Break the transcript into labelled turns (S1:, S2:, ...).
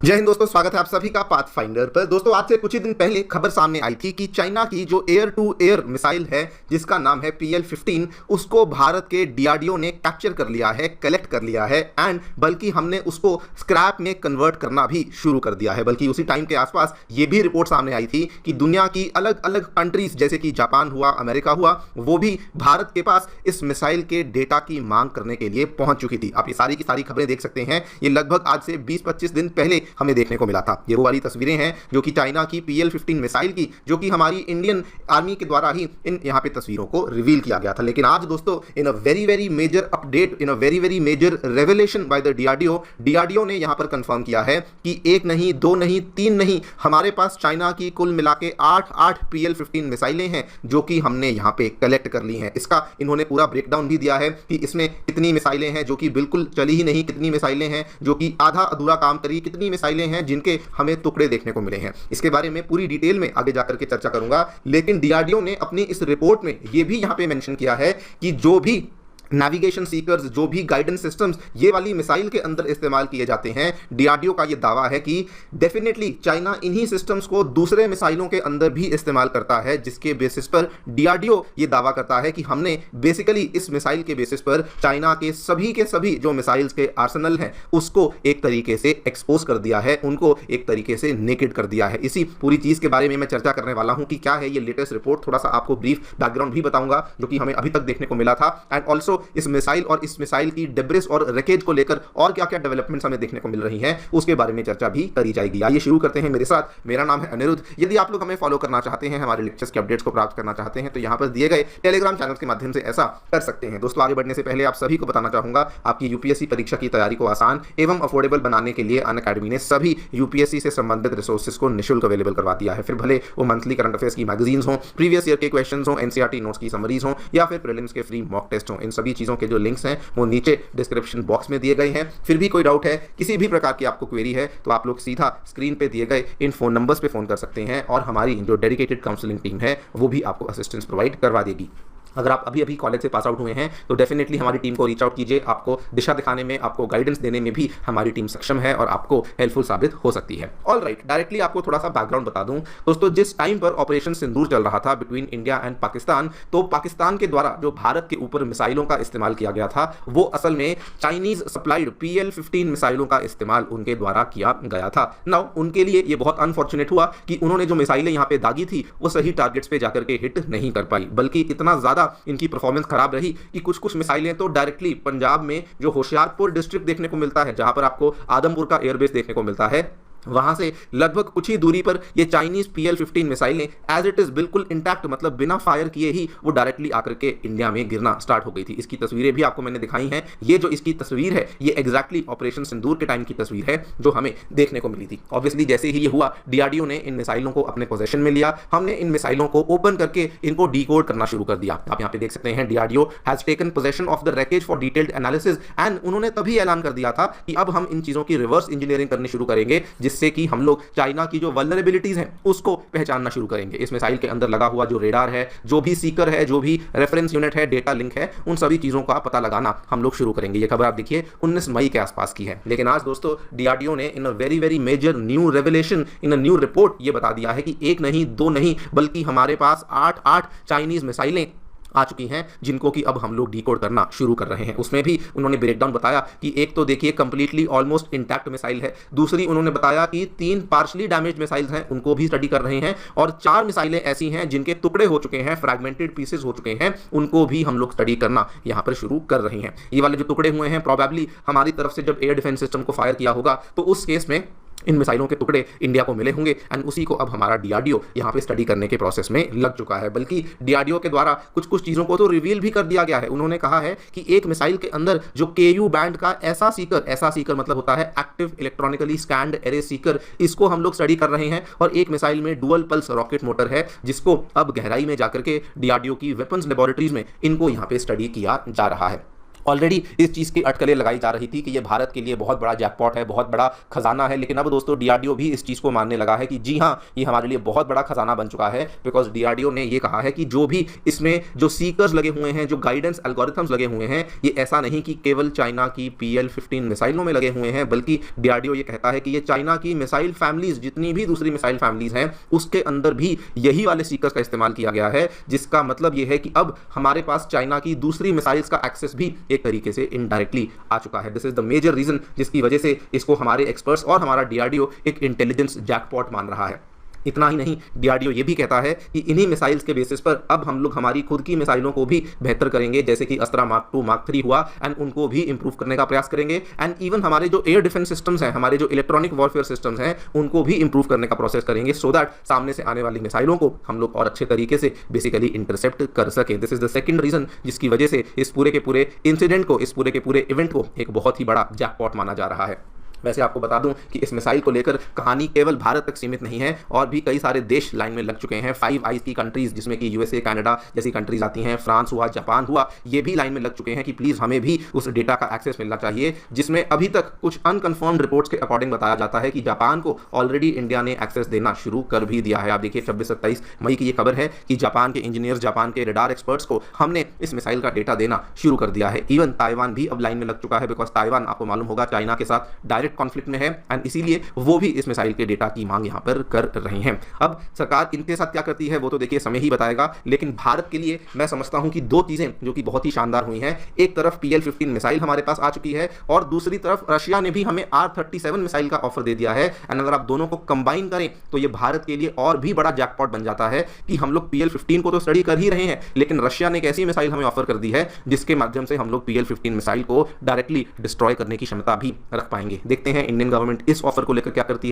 S1: जय हिंद दोस्तों, स्वागत है आप सभी का पाथफाइंडर पर। दोस्तों, आज से कुछ ही दिन पहले खबर सामने आई थी कि चाइना की जो एयर टू एयर मिसाइल है जिसका नाम है PL-15, उसको भारत के DRDO ने कैप्चर कर लिया है, कलेक्ट कर लिया है एंड बल्कि हमने उसको स्क्रैप में कन्वर्ट करना भी शुरू कर दिया है। बल्कि उसी टाइम के आसपास ये भी रिपोर्ट सामने आई थी कि दुनिया की अलग अलग कंट्रीज जैसे कि जापान हुआ, अमेरिका हुआ, वो भी भारत के पास इस मिसाइल के डेटा की मांग करने के लिए पहुंच चुकी थी। आप ये सारी की सारी खबरें देख सकते हैं। ये लगभग आज से 20-25 दिन पहले हमें देखने को मिला था। ये वो वाली तस्वीरें हैं जो कि चाइना की PL-15 मिसाइल की, जो कि हमारी इंडियन आर्मी के द्वारा ही इन यहाँ पे तस्वीरों को रिवील किया गया था। लेकिन आज दोस्तों, in a very major update, in a very major revelation by the DRDO ने यहाँ पर कंफर्म किया है कि एक नहीं, दो नहीं, तीन नहीं, हमारे पास चाइना की कुल मिला के 8 PL-15 मिसाइलें हैं जो कि हमने यहाँ पे कलेक्ट कर ली हैं। इसका इन्होंने पूरा ब्रेकडाउन भी दिया है कि इसमें कितनी मिसाइलें हैं जो कि बिल्कुल चली ही नहीं, कितनी मिसाइलें हैं जो कि आधा अधूरा काम करी, कितनी मिसाइलें हैं जिनके हमें टुकड़े देखने को मिले हैं। इसके बारे में पूरी डिटेल में आगे जाकर के चर्चा करूंगा। लेकिन DRDO ने अपनी इस रिपोर्ट में यह भी यहां पे मेंशन किया है कि जो भी नेविगेशन सीकर्स, जो भी गाइडेंस सिस्टम्स ये वाली मिसाइल के अंदर इस्तेमाल किए जाते हैं, DRDO का ये दावा है कि डेफिनेटली चाइना इन्हीं सिस्टम्स को दूसरे मिसाइलों के अंदर भी इस्तेमाल करता है, जिसके बेसिस पर DRDO ये दावा करता है कि हमने बेसिकली इस मिसाइल के बेसिस पर चाइना के सभी जो मिसाइल्स के आर्सेनल हैं उसको एक तरीके से एक्सपोज कर दिया है, उनको एक तरीके से नेकेड कर दिया है। इसी पूरी चीज़ के बारे में मैं चर्चा करने वाला हूं कि क्या है ये लेटेस्ट रिपोर्ट। थोड़ा सा आपको ब्रीफ बैकग्राउंड भी बताऊंगा जो कि हमें अभी तक देखने को मिला था, एंड ऑल्सो इस मिसाइल और इस मिसाइल की डेब्रिस और रैकेज को लेकर और क्या क्या डेवलपमेंट्स हमें देखने को मिल रही हैं उसके बारे में चर्चा भी करी जाएगी। आइए शुरू करते हैं मेरे साथ। मेरा नाम है अनिरुद्ध। यदि आप लोग हमें फॉलो करना चाहते हैं, हमारे लेक्चर्स के अपडेट्स को प्राप्त करना चाहते हैं, तो यहाँ पर दिए गए टेलीग्राम चैनल के माध्यम से ऐसा कर सकते हैं। दोस्तों, आगे बढ़ने से पहले आप सभी को बताना चाहूंगा, आपकी UPSC परीक्षा की तैयारी को आसान एवं अफोर्डेबल बनाने के लिए अनअकैडमी ने सभी UPSC से संबंधित रिसोर्सेज को निःशुल्क अवेलेबल करवा दिया है। फिर भले वो मंथली करंट अफेयर्स की मैगजीन्स हो, प्रीवियस ईयर के क्वेश्चंस हो, NCERT नोट्स की समरीज हो, या फिर प्रीलिम्स के फ्री मॉक टेस्ट हो, इन सभी चीजों के जो लिंक्स हैं वो नीचे डिस्क्रिप्शन बॉक्स में दिए गए हैं। फिर भी कोई डाउट है, किसी भी प्रकार की आपको क्वेरी है, तो आप लोग सीधा स्क्रीन पे दिए गए इन फोन नंबर्स पे फोन कर सकते हैं और हमारी जो डेडिकेटेड काउंसलिंग टीम है वो भी आपको असिस्टेंस प्रोवाइड करवा देगी। अगर आप अभी कॉलेज से पास आउट हुए हैं तो डेफिनेटली हमारी टीम को रीच आउट कीजिए। आपको दिशा दिखाने में, आपको गाइडेंस देने में भी हमारी टीम सक्षम है और आपको हेल्पफुल साबित हो सकती है। ऑलराइट, डायरेक्टली आपको थोड़ा सा बैकग्राउंड बता दूं दोस्तों। जिस टाइम पर ऑपरेशन सिंदूर चल रहा था बिटवीन इंडिया एंड पाकिस्तान, तो पाकिस्तान के द्वारा जो भारत के ऊपर मिसाइलों का इस्तेमाल किया गया था वो असल में चाइनीज सप्लाइड PL-15 मिसाइलों का इस्तेमाल उनके द्वारा किया गया था। नाउ उनके लिए ये बहुत अनफॉर्चुनेट हुआ कि उन्होंने जो मिसाइलें यहाँ पे दागी थी वो सही टारगेट्स पे जाकर के हिट नहीं कर पाई, बल्कि इतना ज्यादा इनकी परफॉर्मेंस खराब रही कि कुछ मिसाइलें तो डायरेक्टली पंजाब में जो होशियारपुर डिस्ट्रिक्ट देखने को मिलता है, जहां पर आपको आदमपुर का एयरबेस देखने को मिलता है, वहां से लगभग कुछ ही दूरी पर ये चाइनीज PL-15 मिसाइलें एज इट इज बिल्कुल इंटैक्ट, मतलब बिना फायर किए ही वो डायरेक्टली आकर के इंडिया में गिरना स्टार्ट हो गई थी। इसकी तस्वीरें भी आपको मैंने दिखाई हैं। ये जो इसकी तस्वीर है ये एग्जैक्टली ऑपरेशन सिंदूर के टाइम की तस्वीर है जो हमें देखने को मिली थी। ऑब्वियसली जैसे ही ये हुआ, DRDO ने इन मिसाइलों को अपने पोजेशन में लिया। हमने इन मिसाइलों को ओपन करके इनको डिकोड करना शुरू कर दिया। आप यहाँ पे देख सकते हैं DRDO has taken possession of the wreckage for detailed analysis, and उन्होंने तभी ऐलान कर दिया था कि अब हम इन चीजों की रिवर्स इंजीनियरिंग करनी शुरू करेंगे, जिससे कि हम लोग चाइना की जो वल्नरेबिलिटीज हैं उसको पहचानना शुरू करेंगे। इस मिसाइल के अंदर लगा हुआ जो रेडार है, जो भी सीकर है, जो भी रेफरेंस यूनिट है, डेटा लिंक है, उन सभी चीजों का पता लगाना हम लोग शुरू करेंगे। ये खबर आप देखिए 19 मई के आसपास की है। लेकिन आज दोस्तों DRDO ने in a very major new revelation, in a new report ये बता दिया है कि एक नहीं, दो नहीं, बल्कि हमारे पास 8 चाइनीज मिसाइलें आ चुकी हैं जिनको कि अब हम लोग डिकोड करना शुरू कर रहे हैं। उसमें भी उन्होंने ब्रेकडाउन बताया कि एक तो देखिए कंप्लीटली ऑलमोस्ट इंटैक्ट मिसाइल है, दूसरी उन्होंने बताया कि 3 पार्शली डैमेज मिसाइल्स हैं, उनको भी स्टडी कर रहे हैं, और 4 मिसाइलें ऐसी हैं जिनके टुकड़े हो चुके हैं, फ्रैगमेंटेड पीसेस हो चुके हैं, उनको भी हम लोग स्टडी करना यहाँ पर शुरू कर रहे हैं। ये वाले जो टुकड़े हुए हैं प्रोबेबली हमारी तरफ से जब एयर डिफेंस सिस्टम को फायर किया होगा तो उस केस में इन मिसाइलों के टुकड़े इंडिया को मिले होंगे, एंड उसी को अब हमारा DRDO यहाँ पे स्टडी करने के प्रोसेस में लग चुका है। बल्कि DRDO के द्वारा कुछ चीज़ों को तो रिवील भी कर दिया गया है। उन्होंने कहा है कि एक मिसाइल के अंदर जो KU बैंड का ऐसा सीकर मतलब होता है active electronically scanned array Sikar, इसको हम लोग स्टडी कर रहे हैं। और एक मिसाइल में डुअल पल्स रॉकेट मोटर है जिसको अब गहराई में जाकर के DRDO की वेपन्स लेबोरेटरीज में इनको यहाँ पे स्टडी किया जा रहा है। ऑलरेडी इस चीज़ की अटकलें लगाई जा रही थी कि ये भारत के लिए बहुत बड़ा जैकपॉट है, बहुत बड़ा खजाना है, लेकिन अब दोस्तों डीआरडीओ भी इस चीज़ को मानने लगा है कि जी हाँ, ये हमारे लिए बहुत बड़ा खजाना बन चुका है। बिकॉज डीआरडीओ ने ये कहा है कि जो भी इसमें जो सीकर्स लगे हुए हैं, जो गाइडेंस एल्गोरिथम्स लगे हुए हैं, ये ऐसा नहीं कि केवल चाइना की PL-15 मिसाइलों में लगे हुए हैं, बल्कि डीआरडीओ ये कहता है कि ये चाइना की मिसाइल फैमिलीज, जितनी भी दूसरी मिसाइल फैमिलीज हैं, उसके अंदर भी यही वाले सीकर्स का इस्तेमाल किया गया है, जिसका मतलब ये है कि अब हमारे पास चाइना की दूसरी मिसाइल्स का एक्सेस भी एक तरीके से इनडायरेक्टली आ चुका है। This is the major reason जिसकी वजह से इसको हमारे एक्सपर्ट्स और हमारा डीआरडीओ एक इंटेलिजेंस जैकपॉट मान रहा है। इतना ही नहीं, डीआरडीओ ये भी कहता है कि इन्हीं मिसाइल्स के बेसिस पर अब हम लोग हमारी खुद की मिसाइलों को भी बेहतर करेंगे, जैसे कि अस्त्रा मार्क 2 मार्क 3 हुआ, एंड उनको भी इंप्रूव करने का प्रयास करेंगे। एंड इवन हमारे जो एयर डिफेंस सिस्टम्स हैं, हमारे जो इलेक्ट्रॉनिक वॉरफेयर सिस्टम्स हैं, उनको भी इंप्रूव करने का प्रोसेस करेंगे, सो दैट सामने से आने वाली मिसाइलों को हम लोग और अच्छे तरीके से बेसिकली इंटरसेप्ट कर सकें। This is the second reason जिसकी वजह से इस पूरे के पूरे इंसिडेंट को, इस पूरे के पूरे इवेंट को एक बहुत ही बड़ा जैकपॉट माना जा रहा है। वैसे आपको बता दूं कि इस मिसाइल को लेकर कहानी केवल भारत तक सीमित नहीं है, और भी कई सारे देश लाइन में लग चुके हैं। 5 आईज की कंट्रीज, जिसमें कि यूएसए, कनाडा जैसी कंट्रीज आती हैं, फ्रांस हुआ, जापान हुआ, ये भी लाइन में लग चुके हैं कि प्लीज़ हमें भी उस डेटा का एक्सेस मिलना चाहिए, जिसमें अभी तक कुछ अनकन्फर्म्ड रिपोर्ट्स के अकॉर्डिंग बताया जाता है कि जापान को ऑलरेडी इंडिया ने एक्सेस देना शुरू कर भी दिया है। आप देखिए 26-27 मई की ये खबर है कि जापान के इंजीनियर्स, जापान के रडार एक्सपर्ट्स को हमने इस मिसाइल का डेटा देना शुरू कर दिया है। इवन ताइवान भी अब लाइन में लग चुका है, बिकॉज ताइवान आपको मालूम होगा चाइना के साथ डायरेक्ट कॉन्फ्लिक्ट में है, एंड इसीलिए वो भी इस मिसाइल के डेटा की मांग यहां पर कर रही हैं। अब सरकार इनके साथ क्या करती है वो तो देखिए समय ही बताएगा, लेकिन भारत के लिए मैं समझता हूं कि दो चीजें जो कि बहुत ही शानदार हुई हैं। एक तरफ PL-15 मिसाइल हमारे पास आ चुकी है, और दूसरी तरफ रशिया ने भी हमें R-37 मिसाइल का ऑफर दे दिया है। एंड अगर आप दोनों को कंबाइन करें तो ये भारत के लिए और भी बड़ा जैकपॉट बन जाता है कि हम लोग PL-15 को तो स्टडी कर ही रहे हैं, लेकिन रशिया ने एक ऐसी मिसाइल हमें ऑफर कर दी है जिसके माध्यम से हम लोग PL-15 मिसाइल को डायरेक्टली डिस्ट्रॉय करने की क्षमता भी रख पाएंगे। देखते हैं इंडियन गवर्नमेंट इस ऑफर को लेकर क्या करती है।